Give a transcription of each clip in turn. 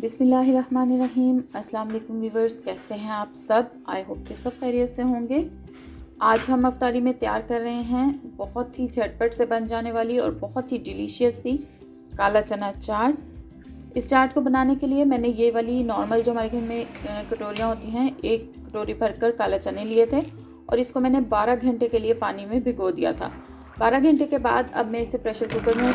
बिस्मिल्लाहिर्रहमानिर्रहीम। अस्सलाम वालेकुम व्यूवर्स, कैसे हैं आप सब? आई होप कि सब खैरियत से होंगे। आज हम अफ्तारी में तैयार कर रहे हैं बहुत ही झटपट से बन जाने वाली और बहुत ही डिलीशियस सी काला चना चाट। इस चाट को बनाने के लिए मैंने ये वाली नॉर्मल जो हमारे घर में कटोरियाँ होती हैं, एक कटोरी भरकर काला चने लिए थे और इसको मैंने 12 घंटे के लिए पानी में भिगो दिया था। 12 घंटे के बाद अब मैं इसे प्रेशर कुकर में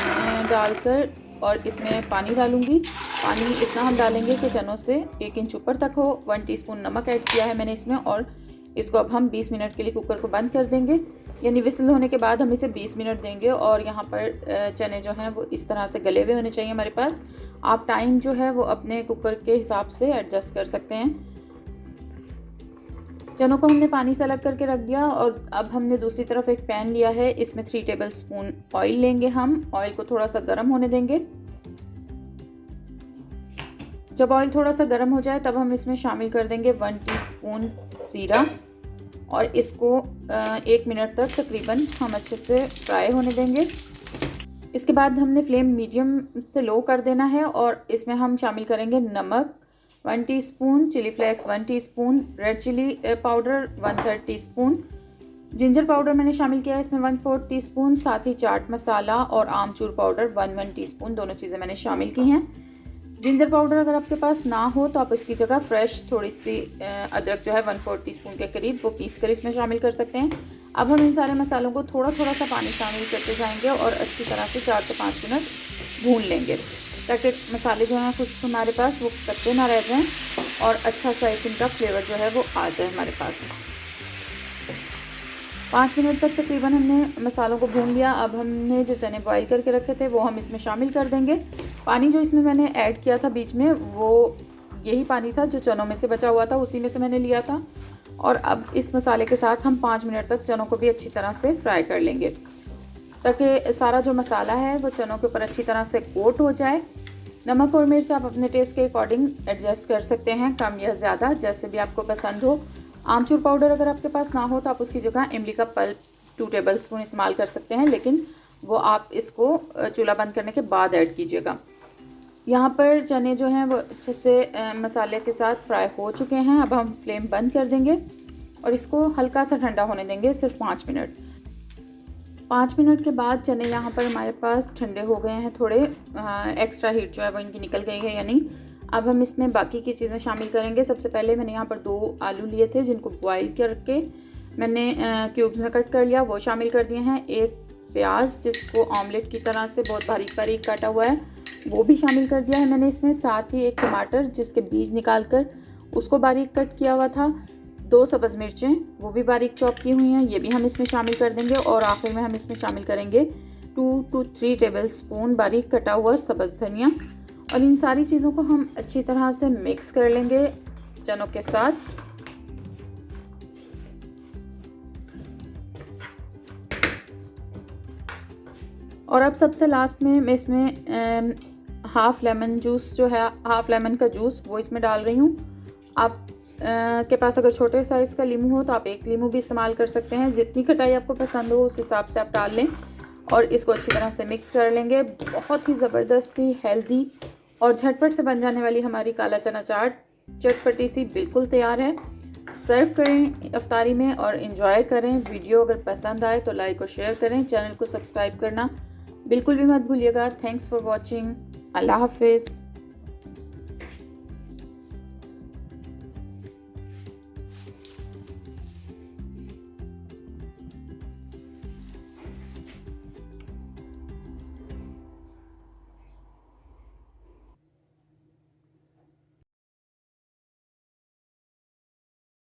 डालकर और इसमें पानी डालूंगी। पानी इतना हम डालेंगे कि चनों से 1 इंच ऊपर तक हो। 1 टीस्पून नमक ऐड किया है मैंने इसमें और इसको अब हम 20 मिनट के लिए कुकर को बंद कर देंगे। यानी विसल होने के बाद हम इसे 20 मिनट देंगे और यहाँ पर चने जो हैं वो इस तरह से गले हुए होने चाहिए हमारे पास। आप टाइम जो है वो अपने कुकर के हिसाब से एडजस्ट कर सकते हैं। चनों को हमने पानी से अलग करके रख दिया और अब हमने दूसरी तरफ एक पैन लिया है। इसमें 3 टेबलस्पून ऑयल लेंगे हम। ऑयल को थोड़ा सा गर्म होने देंगे। जब ऑयल थोड़ा सा गर्म हो जाए तब हम इसमें शामिल कर देंगे 1 टीस्पून जीरा और इसको 1 मिनट तक तकरीबन हम अच्छे से फ्राई होने देंगे। इसके बाद हमने फ्लेम मीडियम से लो कर देना है और इसमें हम शामिल करेंगे नमक 1 teaspoon, chilli flakes 1 teaspoon, red chilli powder 1/3 teaspoon, ginger powder मैंने शामिल किया है इसमें 1/4 टीस्पून, साथ ही चाट मसाला और आमचूर पाउडर 1 टीस्पून। दोनों चीज़ें मैंने शामिल की हैं। जिंजर पाउडर अगर आपके पास ना हो तो आप इसकी जगह फ्रेश थोड़ी सी अदरक जो है 1/4 टीस्पून के करीब वो पीस कर इसमें शामिल कर सकते हैं। अब हम इन सारे मसालों को थोड़ा थोड़ा सा पानी शामिल करते जाएंगे और अच्छी तरह से 4 से 5 मिनट भून लेंगे ताकि मसाले जो हैं खुश्क हमारे पास वो कच्चे ना रह जाएं और अच्छा सा एक इनका फ्लेवर जो है वो आ जाए हमारे पास। 5 मिनट तक तकरीबन हमने मसालों को भून लिया। अब हमने जो चने बॉईल करके रखे थे वो हम इसमें शामिल कर देंगे। पानी जो इसमें मैंने ऐड किया था बीच में वो यही पानी था जो चनों में से बचा हुआ था, उसी में से मैंने लिया था। और अब इस मसाले के साथ हम 5 मिनट तक चनों को भी अच्छी तरह से फ्राई कर लेंगे ताकि सारा जो मसाला है वो चनों के ऊपर अच्छी तरह से कोट हो जाए। नमक और मिर्च आप अपने टेस्ट के अकॉर्डिंग एडजस्ट कर सकते हैं, कम या ज़्यादा जैसे भी आपको पसंद हो। आमचूर पाउडर अगर आपके पास ना हो तो आप उसकी जगह इमली का पल्प 2 टेबलस्पून इस्तेमाल कर सकते हैं, लेकिन वो आप इसको चूल्हा बंद करने के बाद ऐड कीजिएगा। यहाँ पर चने जो हैं वो अच्छे से मसाले के साथ फ्राई हो चुके हैं। अब हम फ्लेम बंद कर देंगे और इसको हल्का सा ठंडा होने देंगे, सिर्फ 5 मिनट। 5 मिनट के बाद चने यहाँ पर हमारे पास ठंडे हो गए हैं, थोड़े एक्स्ट्रा हीट जो है वो इनकी निकल गई है यानी। अब हम इसमें बाकी की चीज़ें शामिल करेंगे। सबसे पहले मैंने यहाँ पर 2 आलू लिए थे जिनको बॉईल करके मैंने क्यूब्स में कट कर लिया, वो शामिल कर दिए हैं। 1 प्याज जिसको ऑमलेट की तरह से बहुत बारीक बारीक काटा हुआ है वो भी शामिल कर दिया है मैंने इसमें। साथ ही 1 टमाटर जिसके बीज निकाल कर उसको बारीक कट किया हुआ था। 2 सब्ज़ मिर्चें वो भी बारीक चॉप की हुई हैं, ये भी हम इसमें शामिल कर देंगे। और आखिर में हम इसमें शामिल करेंगे 2 to 3 टेबलस्पून बारीक कटा हुआ सब्ज़ धनिया। और इन सारी चीज़ों को हम अच्छी तरह से मिक्स कर लेंगे चनों के साथ। और अब सबसे लास्ट में मैं इसमें हाफ़ लेमन जूस जो है, हाफ़ लेमन का जूस वो इसमें डाल रही हूँ। आप के पास अगर छोटे साइज़ का लीमू हो तो आप 1 लीमू भी इस्तेमाल कर सकते हैं। जितनी खटाई आपको पसंद हो उस हिसाब से आप डाल लें और इसको अच्छी तरह से मिक्स कर लेंगे। बहुत ही ज़बरदस्त सी हेल्दी और झटपट से बन जाने वाली हमारी काला चना चाट चटपटी सी बिल्कुल तैयार है। सर्व करें अफ्तारी में और इन्जॉय करें। वीडियो अगर पसंद आए तो लाइक और शेयर करें। चैनल को सब्सक्राइब करना बिल्कुल भी मत भूलिएगा। Thanks for watching. अल्लाह हाफिज़।